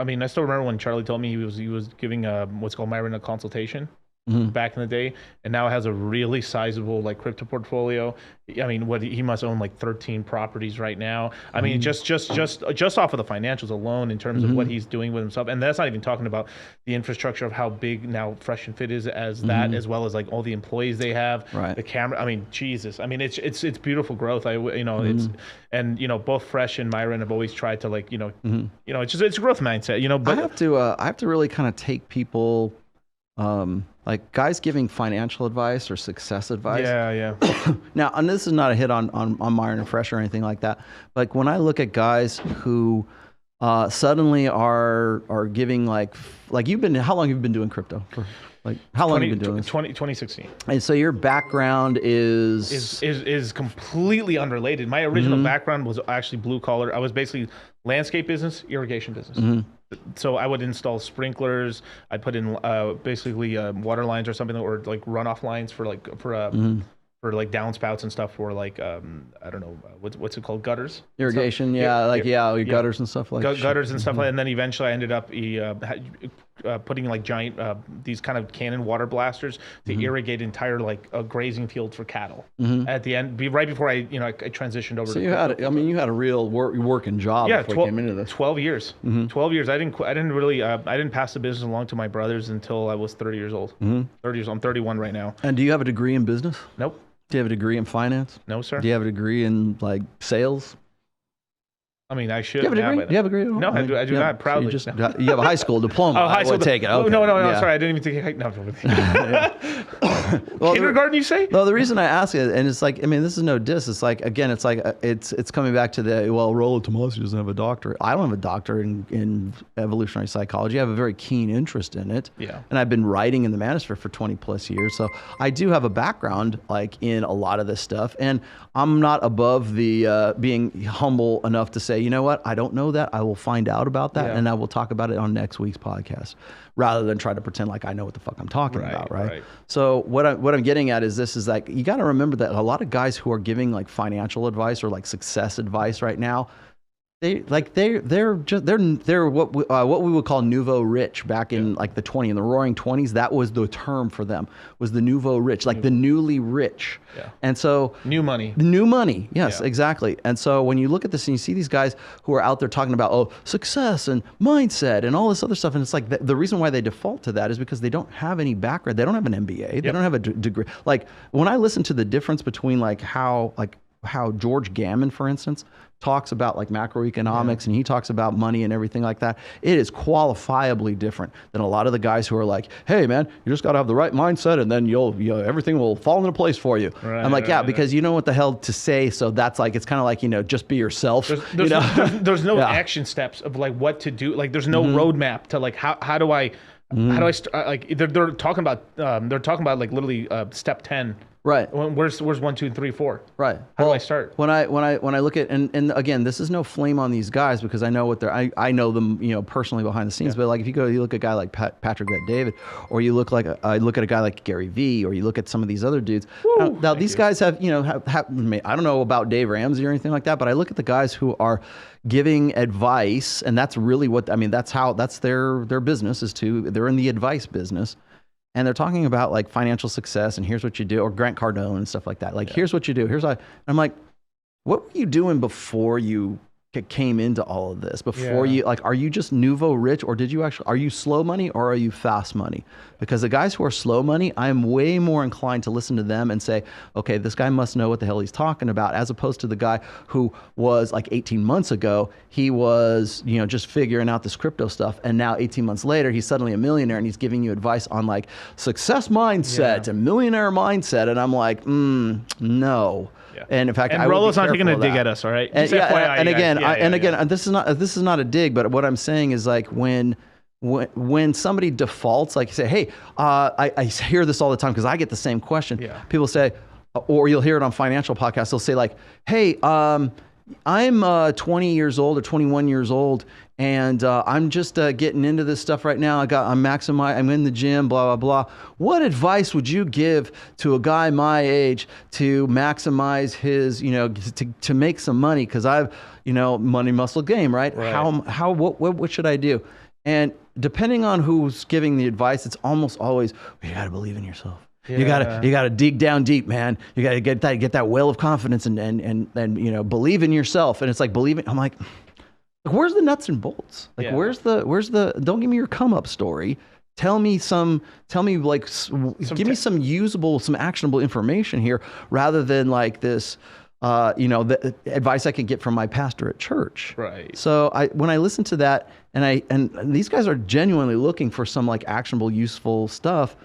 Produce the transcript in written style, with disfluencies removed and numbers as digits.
I mean, I still remember when Charlie told me he was giving what's called Myron a consultation back in the day, and now has a really sizable like crypto portfolio. I mean, what he must own like 13 properties right now. I mean, just off of the financials alone in terms of what he's doing with himself, and that's not even talking about the infrastructure of how big now Fresh and Fit is as that, as well as like all the employees they have, the camera. I mean, Jesus. I mean, it's beautiful growth. It's and both Fresh and Myron have always tried to like it's a growth mindset. But I have to really kind of take people. Like guys giving financial advice or success advice. Yeah. Now, and this is not a hit on Myron and Fresh or anything like that. Like when I look at guys who suddenly are giving like how long have you been doing crypto for? Like how long have you been doing this? 2016. And so your background is completely unrelated. My original background was actually blue collar. I was basically landscape business, irrigation business. So I would install sprinklers. I'd put in basically water lines or something, or like runoff lines for like downspouts and stuff for like I don't know what's it called, gutters, irrigation, gutters and stuff like gutters and stuff like that. And then eventually I ended up putting like giant these kind of cannon water blasters to irrigate entire like grazing fields for cattle. At the end, right before I transitioned over. So you had a real working job before you came into this. 12 years. 12 years. I didn't pass the business along to my brothers until I was 30 years old. 30 years. I'm 31 right now. And do you have a degree in business? Nope. Do you have a degree in finance? No, sir. Do you have a degree in like sales? I mean, I should. Do you have a degree? Do you have a degree? No, I do not. Proudly. You have a high school diploma. Oh, high school. Take it. Okay. No. Sorry, I didn't even take. No. Kindergarten, you say? No, the reason I ask it, and it's like, I mean, this is no diss. It's like, again, it's like it's coming back to Rollo Tomassi doesn't have a doctorate. I don't have a doctorate in evolutionary psychology. I have a very keen interest in it. Yeah. And I've been writing in the Manosphere for 20 plus years, so I do have a background like in a lot of this stuff, and I'm not above the being humble enough to say, you know what, I don't know that. I will find out about that, and I will talk about it on next week's podcast, rather than try to pretend like I know what the fuck I'm talking about, right? So what I'm getting at is like, you got to remember that a lot of guys who are giving like financial advice or like success advice right now, they're what we would call nouveau rich back in like in the roaring 20s. That was the term for them, was the nouveau rich, like the newly rich. Yeah. And so new money. Yes, exactly. And so when you look at this and you see these guys who are out there talking about success and mindset and all this other stuff, and it's like the reason why they default to that is because they don't have any background. They don't have an MBA. They don't have a degree. Like when I listen to the difference between how George Gammon, for instance, talks about like macroeconomics and he talks about money and everything like that, it is qualifiably different than a lot of the guys who are like, hey man, you just got to have the right mindset and then everything will fall into place for you. I'm like, because you know what the hell to say. So that's like, it's kind of like, just be yourself. There's no action steps of like what to do. Like there's no roadmap to like, how do I start? Like they're talking about like literally step 10. Right. Where's 1, 2, 3, 4? Right. How do I start? When I look at and again, this is no flame on these guys because I know what I know them personally behind the scenes. But like if you look at a guy like Patrick Bet-David, or you look at a guy like Gary Vee, or you look at some of these other dudes. Now these guys have I don't know about Dave Ramsey or anything like that, but I look at the guys who are giving advice, and that's really that's their business they're in the advice business. And they're talking about like financial success and here's what you do, or Grant Cardone and stuff like that. Like, here's what you do. I'm like, what were you doing before you came into all of this? Before you, like, are you just nouveau rich, or are you slow money, or are you fast money? Because the guys who are slow money, I'm way more inclined to listen to them and say, okay, this guy must know what the hell he's talking about, as opposed to the guy who was like 18 months ago, he was, just figuring out this crypto stuff. And now 18 months later, he's suddenly a millionaire and he's giving you advice on like success mindset and millionaire mindset. And I'm like, no. Yeah. And in fact, Rollo's not taking a dig at us, all right? And again, this is not a dig, but what I'm saying is like when somebody defaults, like you say, hey, I hear this all the time because I get the same question. Yeah. People say, or you'll hear it on financial podcasts. They'll say like, hey, I'm 20 years old or 21 years old, and I'm just getting into this stuff right now. I'm in the gym, blah, blah, blah. What advice would you give to a guy my age to maximize his, to make some money? Because I've, money muscle game, right? What should I do? And depending on who's giving the advice, it's almost always, you got to believe in yourself. Yeah. You gotta dig down deep, man. You gotta get that well of confidence and you know, believe in yourself. And it's like believing. I'm like, where's the nuts and bolts? Like, where's the? Don't give me your come up story. Tell me like, give me some usable, some actionable information here, rather than like this. You know, the advice I can get from my pastor at church. Right. So when I listen to that, and these guys are genuinely looking for some like actionable, useful stuff.